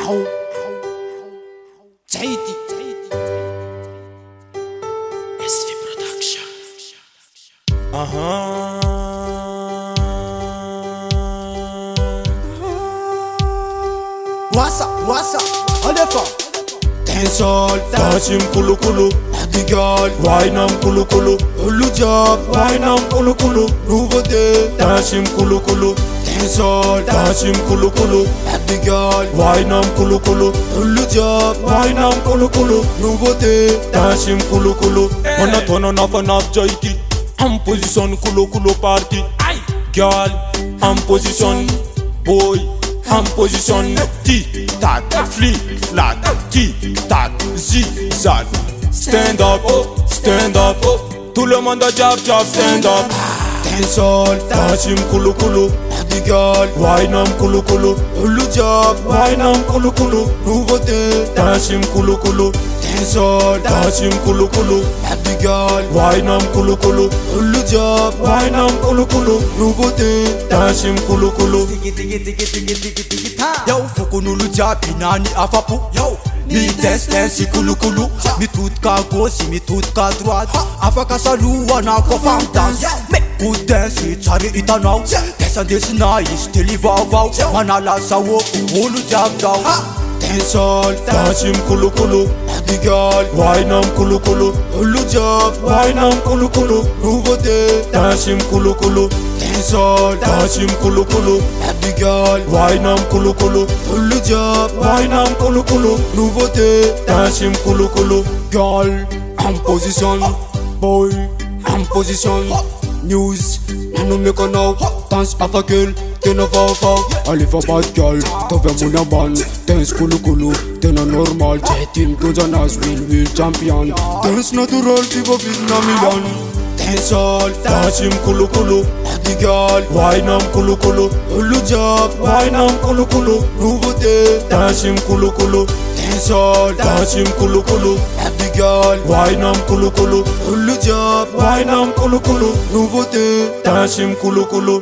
JD SV Production. What's up? Allez fort. Dancehall, dashim kulu kulu. The girl, wine am kulu kulu. Ulu job, wine am kulu kulu. Nouveauté, dashim kulu kulu. Dancehall, dashim kulu kulu. The girl, wine am kulu kulu. Ulu job, wine am kulu kulu. Nouveauté, dashim kulu kulu. On a ton on a fan of JD. En position kulu kulu party. Girl, en position. Boy, en position. Tic-tac, flip-flat. Tic-tac, zig-zag. Stand up, tout le monde a jab, stand up. Dancehall, dashim kulu kulu. The girl, wine am kulu kulu. Ulu job, wine am kulu kulu. Nouveauté, dashim kulu kulu. Dancehall, dashim kulu kulu. The girl, wine am kulu kulu. Ulu job, wine am kulu kulu. Nouveauté, dashim kulu kulu. Yo, faut qu'on nous le diable, inani afapu. Yo, mi dance kulu kulu. Mi tout ka gauche, mi tout ka droite. Afaka salu wana ko fam dance. Me good dance, chari itanaw. Dance nice, teli vav. Manala sawo, ulu jab daw. Dancehall, dashim kulu kulu. The girl, wine am kulu kulu. Ulu job, wine am kulu kulu. Nouveauté, dashim kulu kulu. Dancehall, dashim kulu kulu. The girl, wine am kulu kulu. Ulu job, wine am kulu kulu. Nouveauté, dashim kulu kulu. Girl, en position. Boy, en position. News, nano me know. Dance after girl, ten a vav. Allez va bad girl, t'as fait mon aban. Dance kulu kulu, ten a normal. Team to Jonas, will champion. Dance natural, tipo fitna Milan. Dancehall, dashim kulu kulu. The girl, wine am kulu kulu. Ulu job, wine am kulu kulu. Nouveauté, dashim kulu kulu. Dancehall, dashim kulu kulu. The girl, wine am kulu kulu. Ulu job, wine am kulu kulu. Nouveauté, dashim kulu kulu.